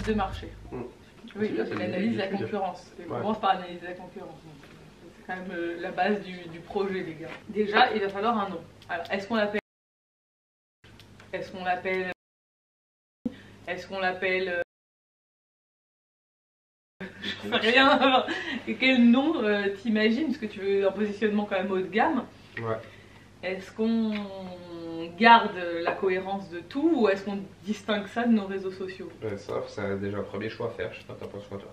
étude de marché. Oui, il analyse la concurrence. Il commence par analyser la concurrence. C'est quand même la base du projet, les gars. Déjà, il va falloir un nom. Alors, est-ce qu'on l'appelle... Est-ce qu'on l'appelle... Est-ce qu'on l'appelle... Je sais rien. Et quel nom t'imagines? Parce que tu veux un positionnement quand même haut de gamme. Ouais. Est-ce qu'on garde la cohérence de tout ou est-ce qu'on distingue ça de nos réseaux sociaux? Ça, c'est déjà un premier choix à faire. Je sais pas, t'en penses quoi toi?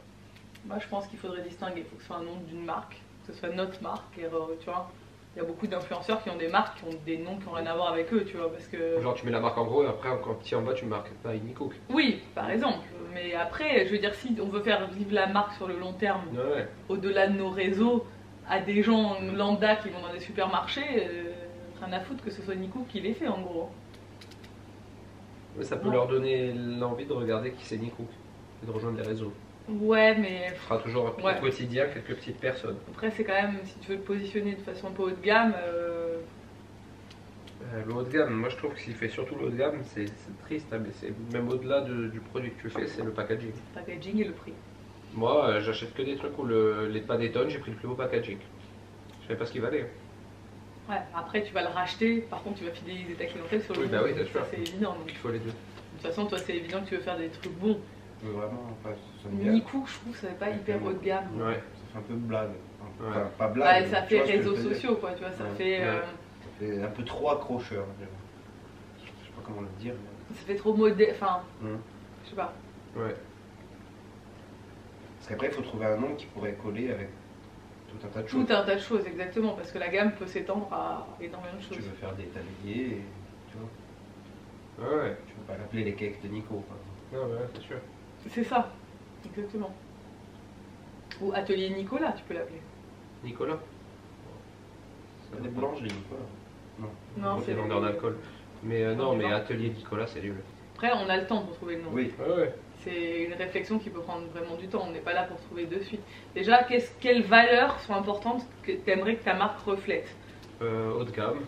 Moi, je pense qu'il faudrait distinguer. Il faut que ce soit un nom d'une marque, que ce soit notre marque. Et, tu vois, il y a beaucoup d'influenceurs qui ont des marques, qui ont des noms qui n'ont rien à voir avec eux, tu vois, parce que... Genre tu mets la marque en gros et après quand petit en bas tu marques pas Nico. Oui, par exemple. Mais après, je veux dire, si on veut faire vivre la marque sur le long terme, Ouais. au-delà de nos réseaux, à des gens lambda qui vont dans des supermarchés, rien à foutre que ce soit Nico qui les fait en gros. Mais ça peut leur donner l'envie de regarder qui c'est Nico et de rejoindre les réseaux. Ouais, mais... Ce sera toujours un petit quotidien, quelques petites personnes. Après, c'est quand même, si tu veux le positionner de façon un peu haut de gamme... Le haut de gamme, moi je trouve que s'il fait surtout le haut de gamme, c'est triste, hein, mais c'est même au-delà du produit que tu fais, c'est le packaging. Le packaging et le prix. Moi, j'achète que des trucs où les Panettone, j'ai pris le plus beau packaging. Je savais pas ce qu'il valait. Ouais, après tu vas le racheter, par contre tu vas fidéliser ta clientèle sur le bah oui, bien sûr. C'est évident. Donc. Il faut les deux. De toute façon, toi c'est évident que tu veux faire des trucs bons. Mais vraiment, enfin, Nico, je trouve que ça n'est pas hyper haut de gamme. Ouais. Ça fait un peu blague. Enfin, Ouais. pas blague. Bah, ça fait réseaux sociaux quoi, tu vois, ça fait... Ça fait un peu trop accrocheur. Je sais pas comment le dire. Mais... Ça fait trop moderne, enfin... Je sais pas. Ouais. Parce qu'après, il faut trouver un nom qui pourrait coller avec tout un tas de choses. Tout un tas de choses, exactement, parce que la gamme peut s'étendre à énormément de choses. Tu veux faire des tabliers, et, tu vois. Ouais. Tu veux pas l'appeler les cakes de Nico. Quoi. Non, ouais, c'est sûr. C'est ça, exactement. Ou Atelier Nicolas, tu peux l'appeler. Nicolas. C'est des boulangeries, Nicolas. Non, c'est vendeur d'alcool. Mais non, mais Atelier Nicolas, c'est nul. Après, on a le temps pour trouver le nom. Oui. Ouais. C'est une réflexion qui peut prendre vraiment du temps, on n'est pas là pour trouver de suite. Déjà, quelles valeurs sont importantes que tu aimerais que ta marque reflète? Haut de gamme,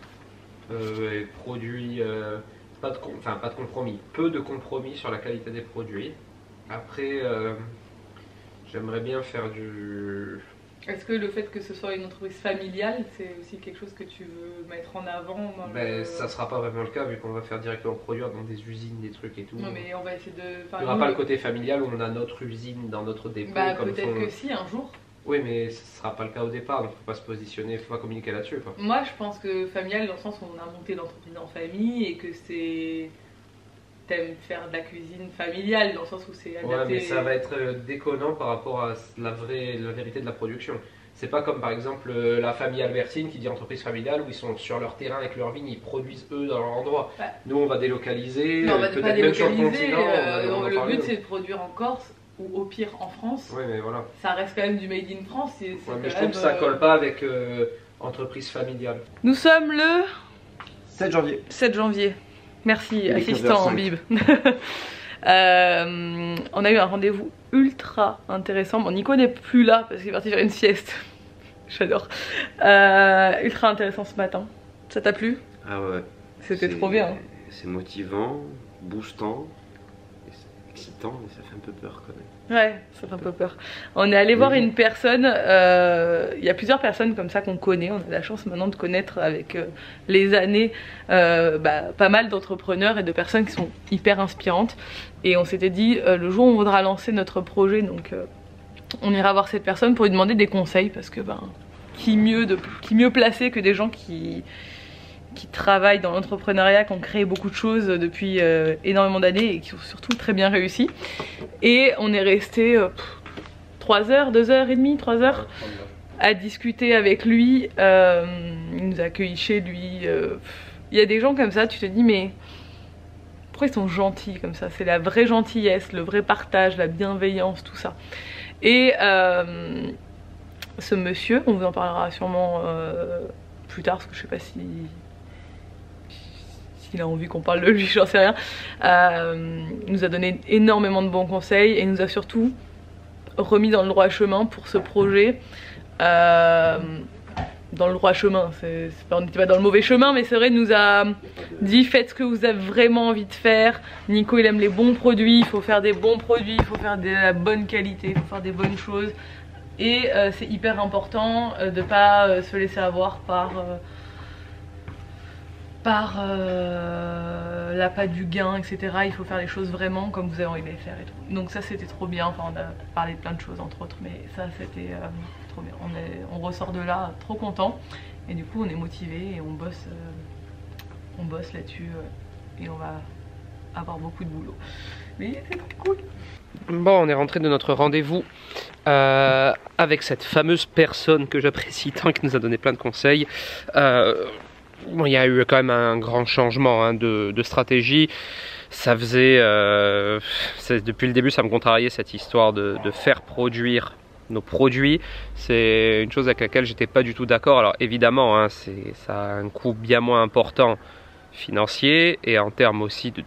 et produits, pas de compromis, peu de compromis sur la qualité des produits. Après, j'aimerais bien faire du... Est-ce que le fait que ce soit une entreprise familiale, c'est aussi quelque chose que tu veux mettre en avant dans Ça sera pas vraiment le cas vu qu'on va faire directement produire dans des usines, des trucs et tout. Non mais on va essayer de... Il n'y aura pas le côté familial où on a notre usine dans notre dépôt. Bah peut-être que si, un jour. Oui mais ce sera pas le cas au départ, donc faut pas se positionner, faut pas communiquer là-dessus. Moi je pense que familial dans le sens où on a monté l'entreprise en famille et que c'est... T'aimes faire de la cuisine familiale dans le sens où c'est adapté... Ouais mais ça va être déconnant par rapport à la vérité de la production. C'est pas comme par exemple la famille Albertine qui dit entreprise familiale où ils sont sur leur terrain avec leur vigne, ils produisent eux dans leur endroit. Ouais. Nous on va délocaliser, peut-être même sur le continent. Le but c'est de produire en Corse ou au pire en France. Oui mais voilà. Ça reste quand même du made in France. Ouais, mais je trouve que ça colle pas avec entreprise familiale. Nous sommes le 7 janvier. 7 janvier. Merci assistant Bib. On a eu un rendez-vous ultra intéressant. Bon, Nico n'est plus là parce qu'il est parti faire une sieste. J'adore. Ultra intéressant ce matin. Ça t'a plu? Ah ouais. C'était trop bien. C'est motivant, boostant, excitant, mais ça fait un peu peur quand même. Ouais, ça fait un peu peur. On est allé voir une personne, il y a plusieurs personnes comme ça qu'on connaît, on a la chance maintenant de connaître avec les années pas mal d'entrepreneurs et de personnes qui sont hyper inspirantes. Et on s'était dit, le jour où on voudra lancer notre projet, donc on ira voir cette personne pour lui demander des conseils parce que qui mieux placé que des gens qui travaillent dans l'entrepreneuriat, qui ont créé beaucoup de choses depuis énormément d'années et qui ont surtout très bien réussi. Et on est resté 3 heures, 2 heures et demie, 3 heures à discuter avec lui. Il nous a accueillis chez lui. Il y a des gens comme ça, tu te dis mais pourquoi ils sont gentils comme ça? C'est la vraie gentillesse, le vrai partage, la bienveillance, tout ça. Et ce monsieur, on vous en parlera sûrement plus tard parce que je sais pas s'il a envie qu'on parle de lui, j'en sais rien. Il nous a donné énormément de bons conseils et nous a surtout remis dans le droit chemin pour ce projet dans le droit chemin. On n'était pas dans le mauvais chemin, mais c'est vrai, il nous a dit faites ce que vous avez vraiment envie de faire. Nico il aime les bons produits, il faut faire des bons produits, il faut faire de la bonne qualité, il faut faire des bonnes choses. Et c'est hyper important de ne pas se laisser avoir par l'appât du gain, etc. Il faut faire les choses vraiment comme vous avez envie de les faire et tout. Donc ça c'était trop bien, enfin on a parlé de plein de choses entre autres, mais ça c'était trop bien. On ressort de là trop content et du coup on est motivé et on bosse là-dessus et on va avoir beaucoup de boulot. Mais c'est trop cool. Bon, on est rentré de notre rendez-vous avec cette fameuse personne que j'apprécie tant, qui nous a donné plein de conseils. Bon, il y a eu quand même un grand changement hein, de stratégie. Ça faisait, depuis le début, ça me contrariait cette histoire de faire produire nos produits. C'est une chose avec laquelle j'étais pas du tout d'accord. Alors évidemment, hein, ça a un coût bien moins important financier et en termes aussi de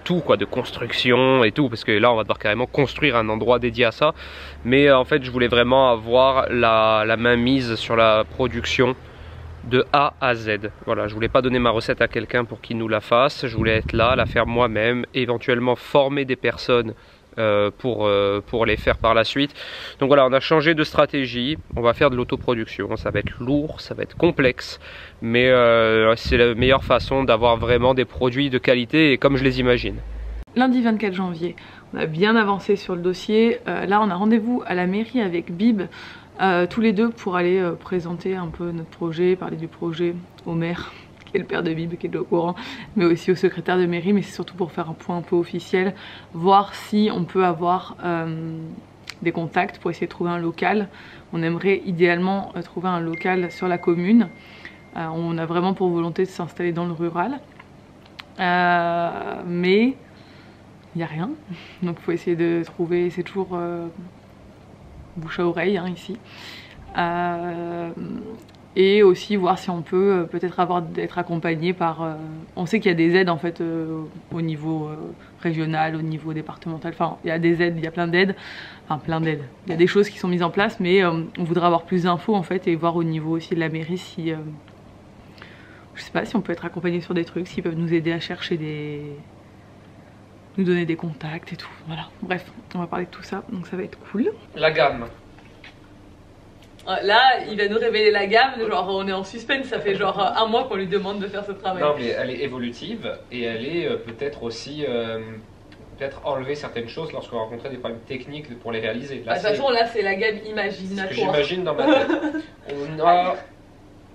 tout quoi, de construction et tout, parce que là on va devoir carrément construire un endroit dédié à ça. Mais en fait je voulais vraiment avoir la main mise sur la production de A à Z. Voilà, je voulais pas donner ma recette à quelqu'un pour qu'il nous la fasse, je voulais être là, la faire moi-même, éventuellement former des personnes pour les faire par la suite. Donc voilà, on a changé de stratégie, on va faire de l'autoproduction, ça va être lourd, ça va être complexe, mais c'est la meilleure façon d'avoir vraiment des produits de qualité et comme je les imagine. Lundi 24 janvier, on a bien avancé sur le dossier, là on a rendez-vous à la mairie avec Bib, tous les deux pour aller présenter un peu notre projet, parler du projet au maire, qui est le père de Bib, qui est au courant, mais aussi au secrétaire de mairie, mais c'est surtout pour faire un point un peu officiel, voir si on peut avoir des contacts pour essayer de trouver un local. On aimerait idéalement trouver un local sur la commune. On a vraiment pour volonté de s'installer dans le rural, mais il n'y a rien, donc il faut essayer de trouver, c'est toujours bouche à oreille hein, ici. Et aussi voir si on peut peut-être être accompagné par... on sait qu'il y a des aides en fait au niveau régional, au niveau départemental, enfin il y a des aides, il y a plein d'aides, enfin plein d'aides. Il y a des choses qui sont mises en place mais on voudrait avoir plus d'infos en fait et voir au niveau aussi de la mairie si... je sais pas si on peut être accompagné sur des trucs, s'ils peuvent nous aider à chercher nous donner des contacts et tout, voilà. Bref, on va parler de tout ça, donc ça va être cool. La gamme. Là, il va nous révéler la gamme, genre on est en suspense, ça fait genre un mois qu'on lui demande de faire ce travail. Non mais elle est évolutive et elle est peut-être aussi peut-être enlever certaines choses lorsqu'on rencontrait des problèmes techniques pour les réaliser. Là, de toute façon là c'est la gamme imaginatoire. C'est ce que j'imagine dans ma tête. On a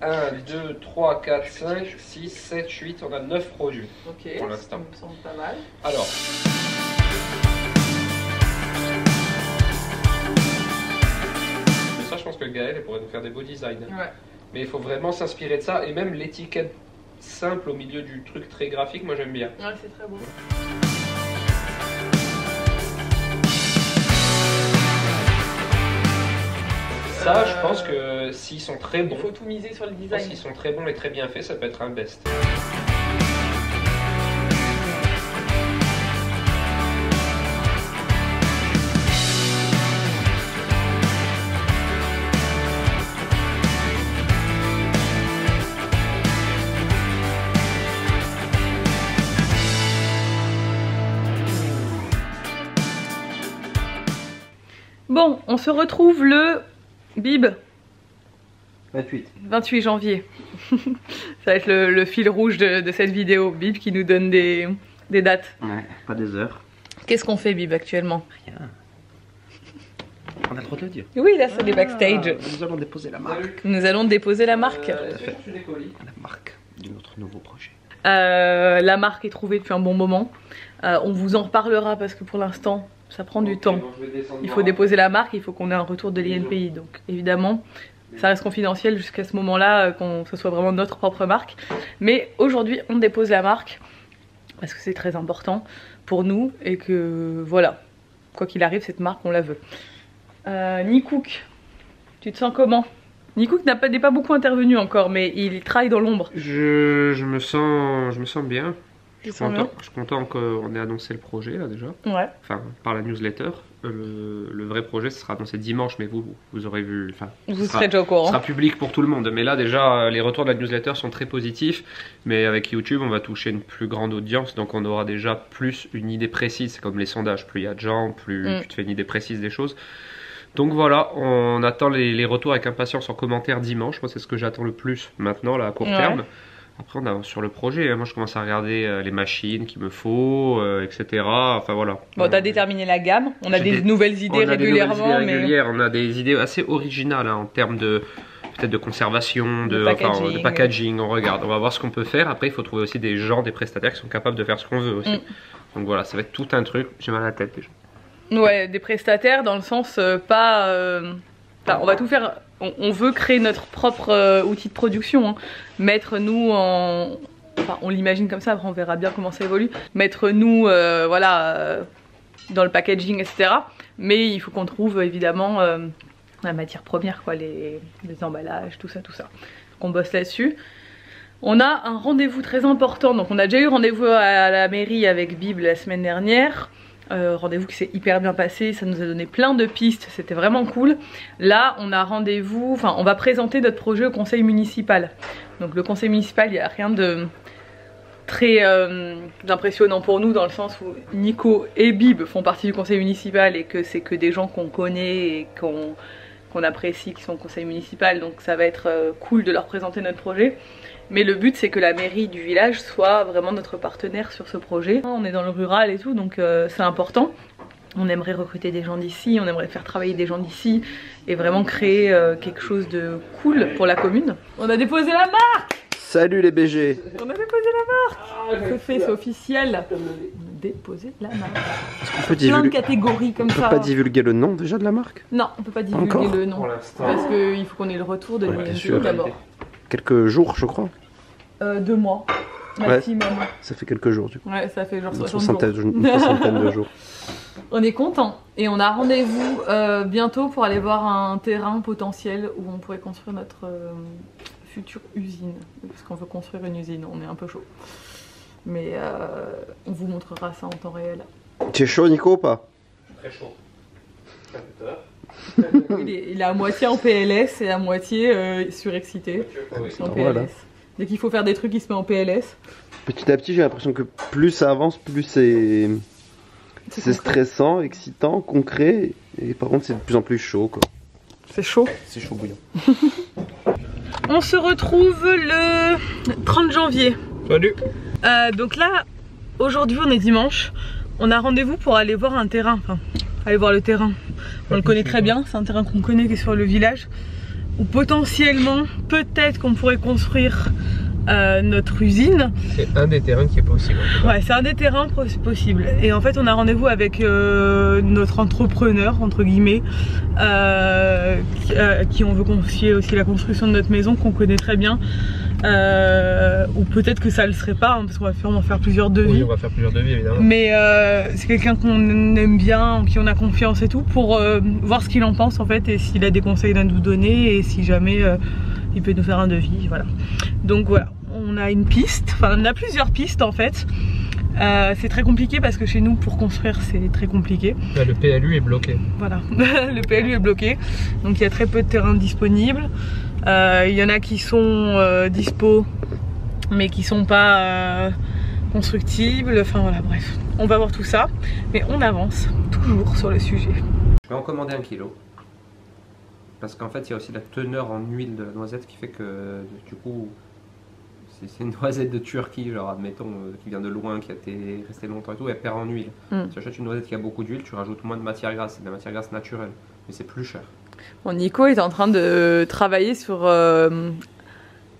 1, 2, 3, 4, 5, 6, 7, 8, on a 9 produits pour l'instant. Ça me semble pas mal. Alors... je pense que Gaëlle pourrait nous faire des beaux designs. Ouais. Mais il faut vraiment s'inspirer de ça. Et même l'étiquette simple au milieu du truc très graphique, moi j'aime bien. Ouais, c'est très beau. Ça, je pense que s'ils sont très bons... Il faut tout miser sur le design. S'ils sont très bons et très bien faits, ça peut être un best. Bon, on se retrouve le Bib 28 janvier. Ça va être le fil rouge de cette vidéo. Bib qui nous donne des dates. Ouais, pas des heures. Qu'est-ce qu'on fait Bib actuellement? Rien. On a le droit de le dire. Oui, là c'est les backstage. Nous allons déposer la marque. Nous allons déposer la marque. La marque de notre nouveau projet. La marque est trouvée depuis un bon moment. On vous en reparlera parce que pour l'instant ça prend du temps. Il faut déposer la marque, il faut qu'on ait un retour de l'INPI. Donc évidemment ça reste confidentiel jusqu'à ce moment là, que ce soit vraiment notre propre marque. Mais aujourd'hui on dépose la marque parce que c'est très important pour nous et que voilà, quoi qu'il arrive cette marque on la veut. Nikook, tu te sens comment? Nikook n'est pas beaucoup intervenu encore mais il travaille dans l'ombre. Je me sens bien. Je suis content qu'on ait annoncé le projet là déjà. Ouais. Enfin, par la newsletter. Le vrai projet ce sera annoncé dimanche, mais vous aurez vu. Enfin, vous serez déjà au courant. Ce sera public pour tout le monde. Mais là déjà, les retours de la newsletter sont très positifs. Mais avec YouTube, on va toucher une plus grande audience, donc on aura déjà plus une idée précise. C'est comme les sondages, plus il y a de gens, plus tu te fais une idée précise des choses. Donc voilà, on attend les retours avec impatience en commentaire dimanche. Moi, c'est ce que j'attends le plus maintenant, là, à court terme. Après, on avance sur le projet. Moi, je commence à regarder les machines qu'il me faut, etc. Enfin, voilà. Bon, t'as déterminé la gamme. On a des nouvelles idées régulièrement. On a des idées assez originales hein, en termes de peut-être de conservation, de packaging. On regarde, on va voir ce qu'on peut faire. Après, il faut trouver aussi des gens, des prestataires qui sont capables de faire ce qu'on veut aussi. Donc voilà, ça va être tout un truc. J'ai mal à la tête déjà. Ouais, des prestataires dans le sens on va tout faire. On veut créer notre propre outil de production, hein. Mettre nous en... Enfin, on l'imagine comme ça, après on verra bien comment ça évolue. Mettre nous, dans le packaging, etc. Mais il faut qu'on trouve évidemment la matière première, quoi, les emballages, tout ça. Donc on bosse là-dessus. On a un rendez-vous très important, donc on a déjà eu rendez-vous à la mairie avec Bib la semaine dernière. Rendez-vous qui s'est hyper bien passé, ça nous a donné plein de pistes, c'était vraiment cool. Là on a rendez-vous, enfin on va présenter notre projet au conseil municipal. Donc le conseil municipal, il n'y a rien de très impressionnant pour nous dans le sens où Nico et Bib font partie du conseil municipal et que c'est que des gens qu'on connaît et qu'on apprécie qui sont au conseil municipal, donc ça va être cool de leur présenter notre projet. Mais le but c'est que la mairie du village soit vraiment notre partenaire sur ce projet. On est dans le rural et tout, donc c'est important. On aimerait recruter des gens d'ici, on aimerait faire travailler des gens d'ici et vraiment créer quelque chose de cool pour la commune. On a déposé la marque! Salut les BG! On a déposé la marque! C'est officiel. On a déposé la marque. Plein de catégories comme ça. On peut pas divulguer le nom déjà de la marque? Non, on peut pas divulguer le nom. Parce qu'il faut qu'on ait le retour de l'INPI d'abord. Quelques jours je crois. 2 mois maximum. Ouais, ça fait quelques jours du coup. Ouais, ça fait genre une soixantaine de jours. On est content et on a rendez-vous bientôt pour aller voir un terrain potentiel où on pourrait construire notre future usine. Parce qu'on veut construire une usine, on est un peu chaud. Mais on vous montrera ça en temps réel. Tu es chaud Nico ou pas? Très chaud. Il est à moitié en PLS et à moitié surexcité. En PLS. Voilà. Dès qu'il faut faire des trucs, il se met en PLS. Petit à petit, j'ai l'impression que plus ça avance, plus c'est stressant, excitant, concret. Et par contre, c'est de plus en plus chaud, quoi. C'est chaud? C'est chaud bouillant. On se retrouve le 30 janvier. Salut. Donc là, aujourd'hui, on est dimanche. On a rendez-vous pour aller voir un terrain. Enfin, aller voir le terrain. On le connaît très bien. C'est un terrain qu'on connaît qui est sur le village. Où potentiellement, peut-être qu'on pourrait construire notre usine. C'est un des terrains qui est possible. Ouais, c'est un des terrains possibles. Et en fait, on a rendez-vous avec notre entrepreneur, entre guillemets, qui on veut confier aussi la construction de notre maison, qu'on connaît très bien. Ou peut-être que ça le serait pas, hein, parce qu'on va sûrement faire plusieurs devis. Oui, on va faire plusieurs devis évidemment. Mais c'est quelqu'un qu'on aime bien, en qui on a confiance et tout, pour voir ce qu'il en pense en fait, et s'il a des conseils à nous donner, et si jamais il peut nous faire un devis, voilà. Donc voilà, on a une piste, enfin on a plusieurs pistes en fait. C'est très compliqué parce que chez nous pour construire c'est très compliqué. Là, le PLU est bloqué. Voilà, le PLU est bloqué, donc il y a très peu de terrains disponibles. Il y en a qui sont dispo mais qui sont pas constructibles, enfin voilà, bref. On va voir tout ça, mais on avance toujours sur le sujet. Je vais en commander 1 kilo. Parce qu'en fait il y a aussi la teneur en huile de la noisette qui fait que du coup c'est une noisette de Turquie, genre admettons qui vient de loin, qui a été restée longtemps et tout, elle perd en huile. Si tu achètes une noisette qui a beaucoup d'huile, tu rajoutes moins de matière grasse, c'est de la matière grasse naturelle, mais c'est plus cher. Bon, Nico est en train de travailler sur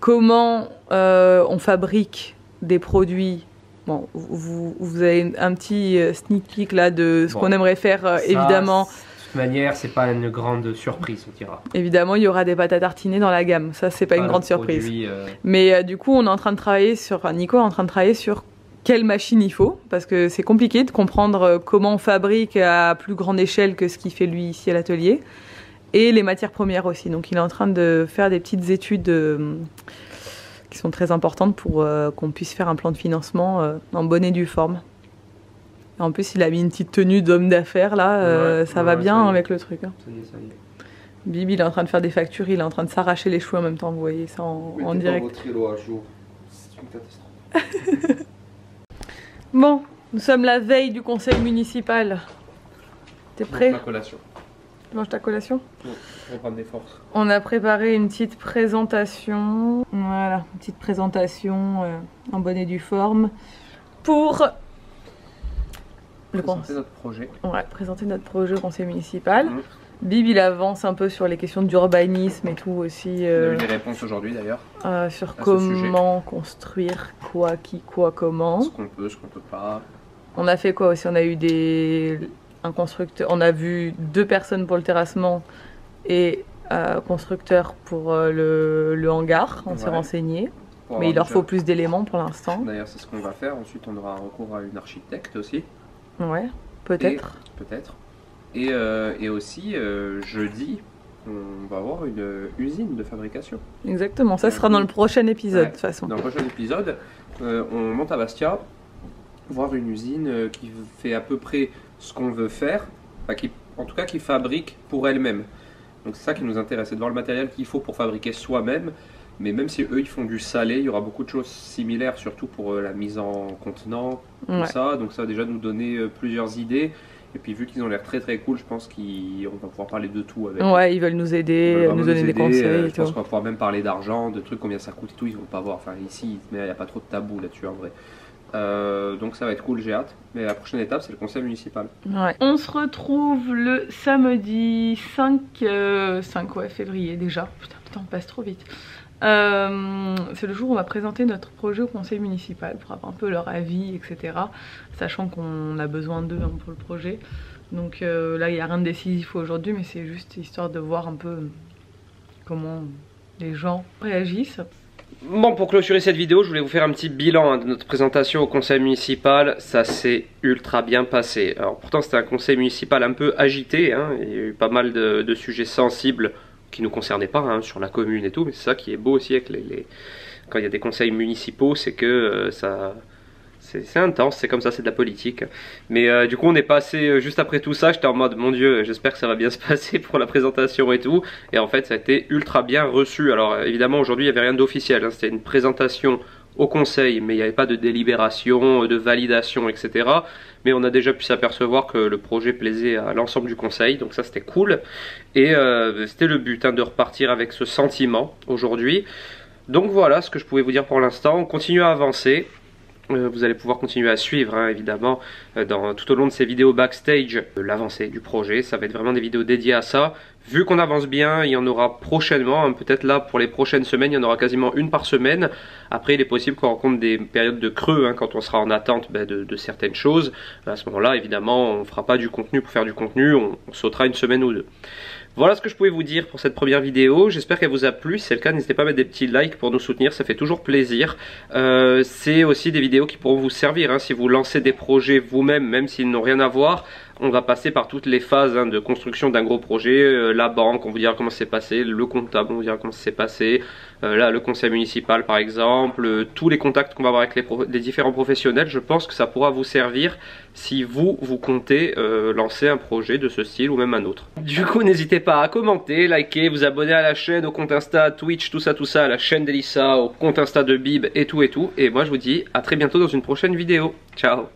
comment on fabrique des produits. Bon, vous avez un petit sneak peek là de ce qu'on aimerait faire, évidemment. De toute manière, c'est pas une grande surprise, on dira. Évidemment, il y aura des pâtes à tartiner dans la gamme, ça c'est pas une grande surprise. Mais du coup, on est en train de travailler sur, enfin, Nico est en train de travailler sur quelle machine il faut, parce que c'est compliqué de comprendre comment on fabrique à plus grande échelle que ce qu'il fait lui ici à l'atelier, et les matières premières aussi. Donc il est en train de faire des petites études qui sont très importantes pour qu'on puisse faire un plan de financement en bonne et due forme. Et en plus, il a mis une petite tenue d'homme d'affaires là, ça va bien avec le truc. Hein. Ça y est, ça y est. Bibi, il est en train de faire des factures, il est en train de s'arracher les cheveux en même temps, vous voyez ça en direct. Votre îlot à jour. C'est une catastrophe. Bon, nous sommes la veille du conseil municipal. T'es prêt? La collation. Tu manges ta collation? Pour prendre des forces. On a préparé une petite présentation. Voilà, une petite présentation en bonne et due forme pour Présenter notre projet. Ouais, présenter notre projet au conseil municipal. Bib, il avance un peu sur les questions d'urbanisme et tout aussi. On a eu des réponses aujourd'hui d'ailleurs. Sur comment construire, quoi, qui, quoi, comment. Ce qu'on peut pas. On a fait quoi aussi? On a eu un constructeur, on a vu 2 personnes pour le terrassement et constructeur pour le hangar. On s'est renseigné. Mais il leur faut plus d'éléments pour l'instant. D'ailleurs, c'est ce qu'on va faire. Ensuite, on aura recours à une architecte aussi. Ouais, peut-être. Peut-être. Et aussi, jeudi, on va avoir une usine de fabrication. Exactement, ça sera dans le prochain épisode de toute façon. Dans le prochain épisode, on monte à Bastia, voir une usine qui fait à peu près ce qu'on veut faire, enfin, en tout cas qui fabrique pour elle-même. Donc c'est ça qui nous intéresse, c'est de voir le matériel qu'il faut pour fabriquer soi-même. Mais même si eux ils font du salé, il y aura beaucoup de choses similaires, surtout pour la mise en contenant, tout ça. Donc ça va déjà nous donner plusieurs idées. Et puis vu qu'ils ont l'air très très cool, je pense qu'on va pouvoir parler de tout avec eux. Ouais, ils veulent nous aider, nous donner des conseils. Je pense qu'on va pouvoir même parler d'argent, de trucs, combien ça coûte et tout, ils vont pas voir. Enfin ici, il n'y a pas trop de tabou là-dessus en vrai. Donc ça va être cool, j'ai hâte. Mais la prochaine étape, c'est le conseil municipal. Ouais. On se retrouve le samedi 5 février déjà. Putain, le temps passe trop vite. C'est le jour où on va présenter notre projet au conseil municipal pour avoir un peu leur avis, etc. Sachant qu'on a besoin d'eux pour le projet. Donc là, il n'y a rien de décisif aujourd'hui, mais c'est juste histoire de voir un peu comment les gens réagissent. Bon, pour clôturer cette vidéo, je voulais vous faire un petit bilan de notre présentation au conseil municipal. Ça s'est ultra bien passé. Alors pourtant, c'était un conseil municipal un peu agité, hein. Il y a eu pas mal de sujets sensibles qui ne nous concernaient pas, hein, sur la commune et tout, mais c'est ça qui est beau aussi avec quand il y a des conseils municipaux, c'est que c'est intense, c'est comme ça, c'est de la politique. Mais du coup on est passé juste après tout ça, j'étais en mode mon dieu, j'espère que ça va bien se passer pour la présentation et tout, et en fait ça a été ultra bien reçu. Alors évidemment aujourd'hui il n'y avait rien d'officiel, hein, c'était une présentation au conseil, mais il n'y avait pas de délibération, de validation, etc. Mais on a déjà pu s'apercevoir que le projet plaisait à l'ensemble du conseil, donc ça c'était cool. Et c'était le but, hein, de repartir avec ce sentiment aujourd'hui. Donc voilà ce que je pouvais vous dire pour l'instant. On continue à avancer. Vous allez pouvoir continuer à suivre, hein, évidemment, tout au long de ces vidéos backstage, l'avancée du projet. Ça va être vraiment des vidéos dédiées à ça. Vu qu'on avance bien, il y en aura prochainement, hein, peut-être là pour les prochaines semaines, il y en aura quasiment une par semaine. Après il est possible qu'on rencontre des périodes de creux, hein, quand on sera en attente de certaines choses. À ce moment là évidemment on ne fera pas du contenu pour faire du contenu, on sautera une semaine ou deux. Voilà ce que je pouvais vous dire pour cette première vidéo, j'espère qu'elle vous a plu. Si c'est le cas, n'hésitez pas à mettre des petits likes pour nous soutenir, ça fait toujours plaisir. C'est aussi des vidéos qui pourront vous servir, hein, si vous lancez des projets vous-même, même s'ils n'ont rien à voir. On va passer par toutes les phases, hein, de construction d'un gros projet, la banque, on vous dira comment c'est passé, le comptable, on vous dira comment c'est passé, là le conseil municipal par exemple, tous les contacts qu'on va avoir avec les différents professionnels. Je pense que ça pourra vous servir si vous comptez lancer un projet de ce style ou même un autre. Du coup n'hésitez pas à commenter, liker, vous abonner à la chaîne, au compte Insta, Twitch, tout ça, à la chaîne d'Elissa, au compte Insta de Bib et tout. Et moi je vous dis à très bientôt dans une prochaine vidéo. Ciao.